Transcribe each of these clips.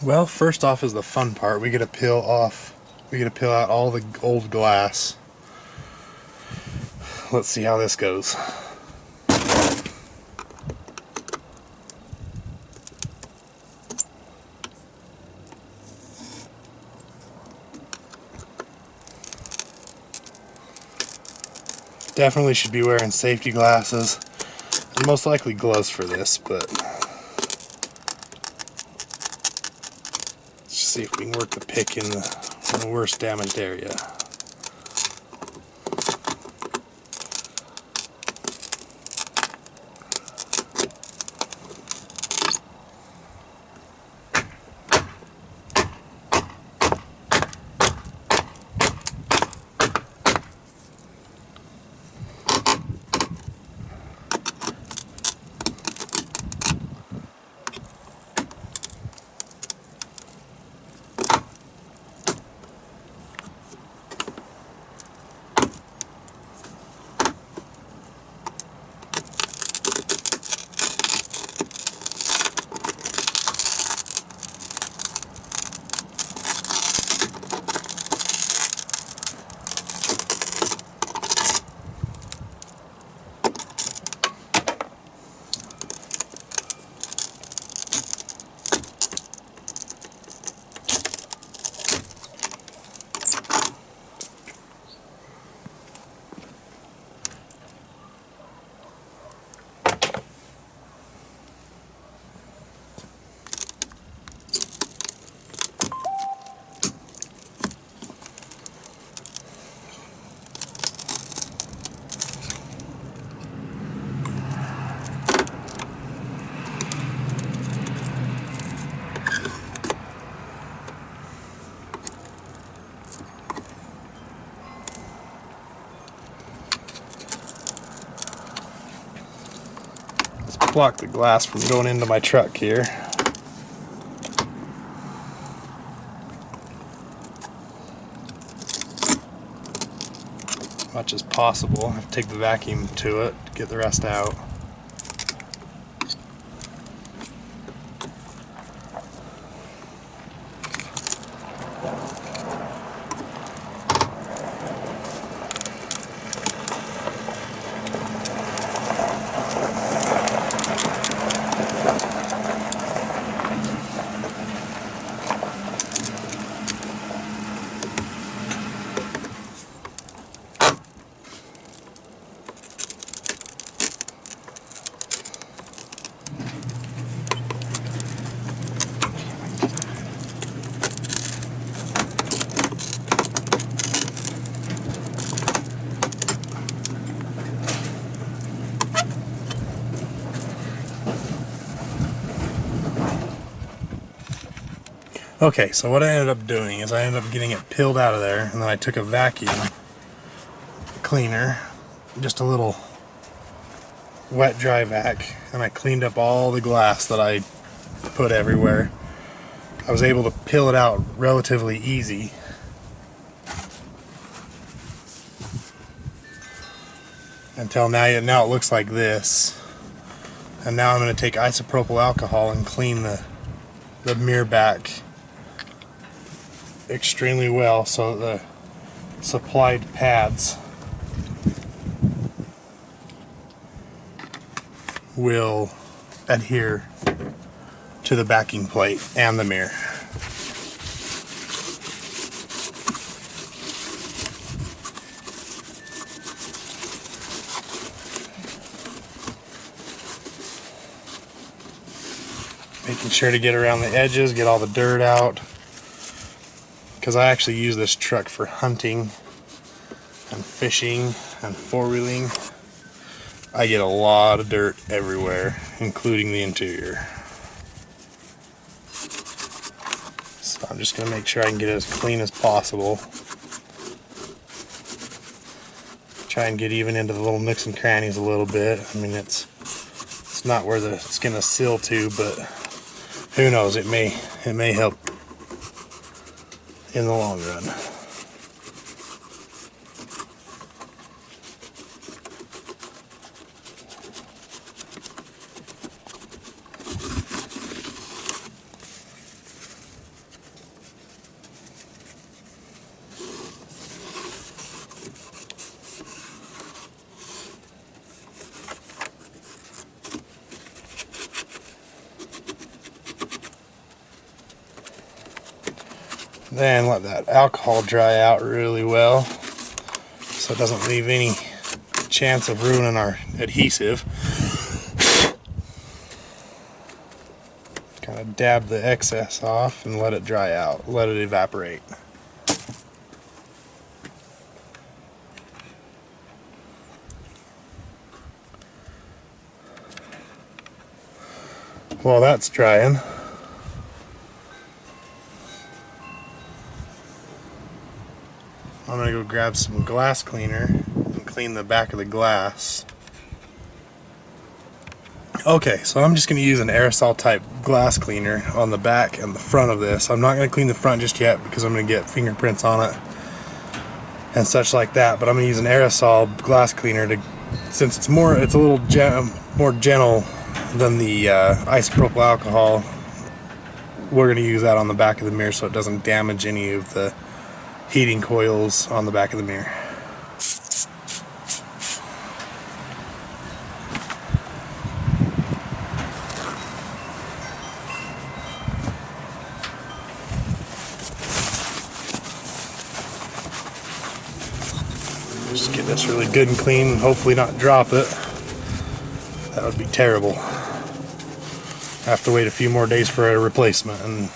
Well, first off is the fun part. We get to peel out all the old glass. Let's see how this goes. Definitely should be wearing safety glasses and most likely gloves for this, but let's just see if we can work the pick in the worst damaged area. Block the glass from going into my truck here. As much as possible. I have to take the vacuum to it to get the rest out. Okay, so what I ended up doing is I ended up getting it peeled out of there, and then I took a vacuum cleaner, just a little wet dry vac, and I cleaned up all the glass that I put everywhere. I was able to peel it out relatively easy. Until now it looks like this. And now I'm going to take isopropyl alcohol and clean the mirror back extremely well so the supplied pads will adhere to the backing plate and the mirror. Making sure to get around the edges, get all the dirt out, because I actually use this truck for hunting and fishing and four-wheeling. I get a lot of dirt everywhere, including the interior. So I'm just going to make sure I can get it as clean as possible. Try and get even into the little nooks and crannies a little bit. I mean, it's not where it's going to seal to, but who knows, it may help in the long run. Then let that alcohol dry out really well so it doesn't leave any chance of ruining our adhesive. Kind of dab the excess off and let it dry out, let it evaporate. While that's drying, I'm going to go grab some glass cleaner and clean the back of the glass. Okay, so I'm just going to use an aerosol type glass cleaner on the back and the front of this. I'm not going to clean the front just yet because I'm going to get fingerprints on it and such like that, but I'm going to use an aerosol glass cleaner to, since it's a little more gentle than the isopropyl alcohol. We're going to use that on the back of the mirror so it doesn't damage any of the heating coils on the back of the mirror. Just get this really good and clean and hopefully not drop it. That would be terrible. I have to wait a few more days for a replacement, and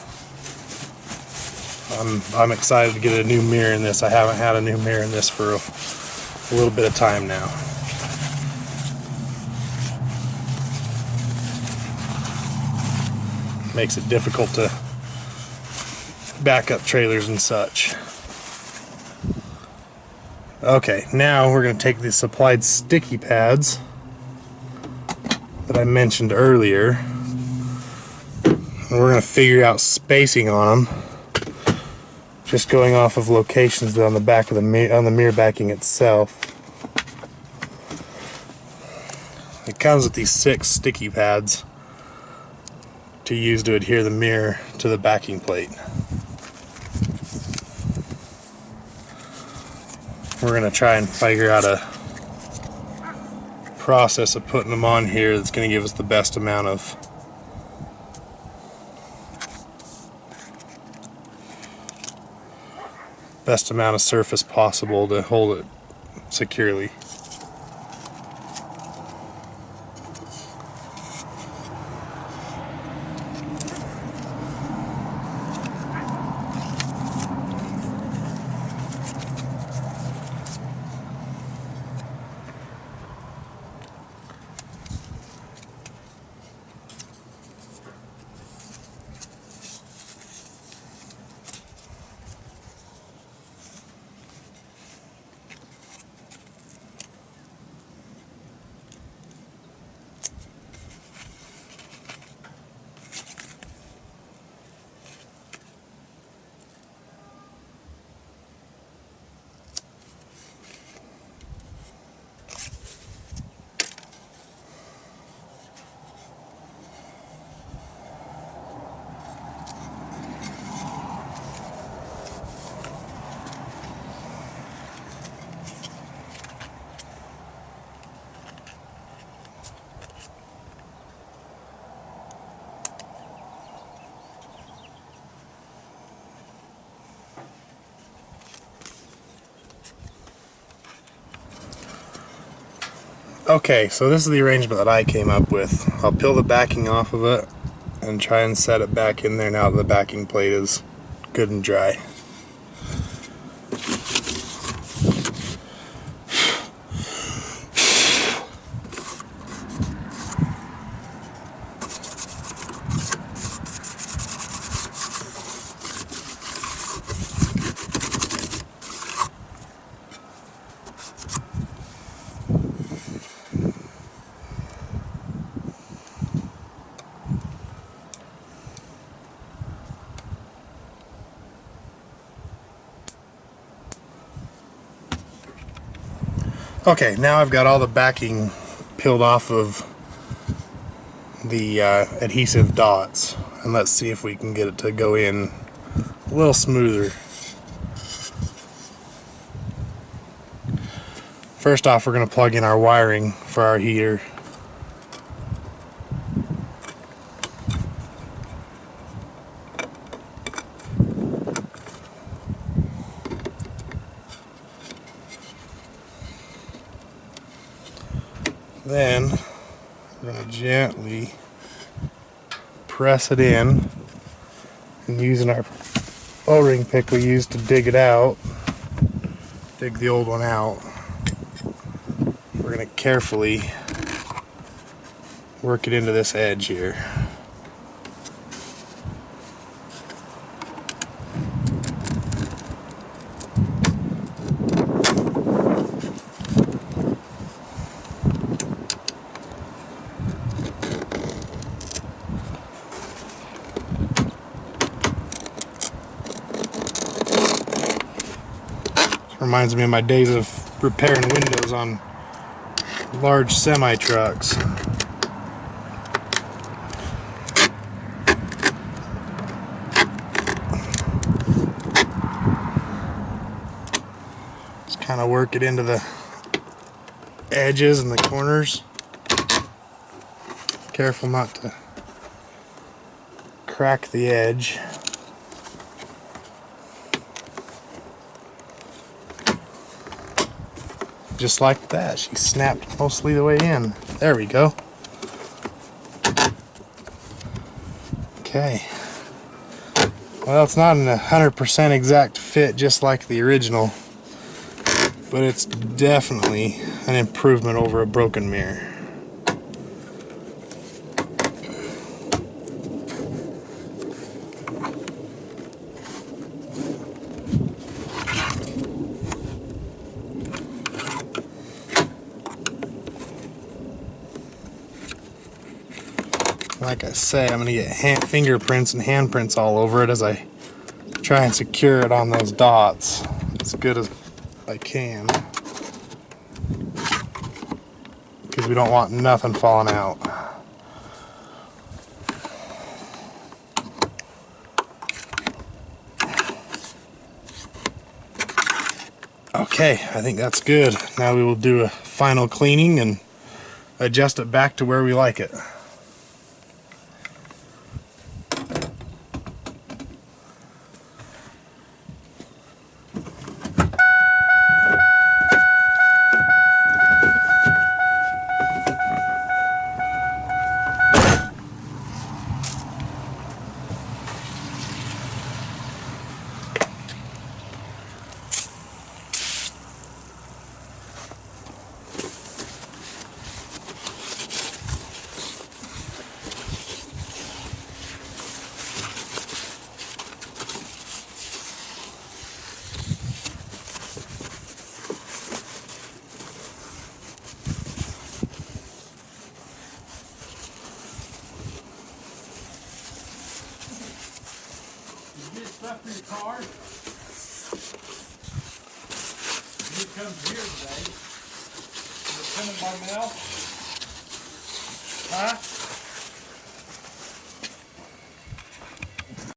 I'm excited to get a new mirror in this. I haven't had a new mirror in this for a little bit of time now. Makes it difficult to back up trailers and such. Okay, now we're going to take the supplied sticky pads that I mentioned earlier, and we're going to figure out spacing on them, just going off of locations on the back of the mirror backing itself. It comes with these 6 sticky pads to use to adhere the mirror to the backing plate. We're going to try and figure out a process of putting them on here that's going to give us the best amount of surface possible to hold it securely. Okay, so this is the arrangement that I came up with. I'll peel the backing off of it and try and set it back in there now that the backing plate is good and dry. Okay, now I've got all the backing peeled off of the adhesive dots, and let's see if we can get it to go in a little smoother. First off, we're going to plug in our wiring for our heater. We're going to gently press it in, and using our O-ring pick we used to dig it out, dig the old one out, we're going to carefully work it into this edge here. Reminds me of my days of repairing windows on large semi-trucks. Just kind of work it into the edges and the corners. Careful not to crack the edge. Just like that, she snapped mostly the way in. There we go. Okay. Well, it's not an 100% exact fit just like the original, but it's definitely an improvement over a broken mirror. Like I say, I'm going to get fingerprints and handprints all over it as I try and secure it on those dots as good as I can, because we don't want nothing falling out. Okay, I think that's good. Now we will do a final cleaning and adjust it back to where we like it. Stuff for your car. It comes here today. Is it coming by mail? Huh?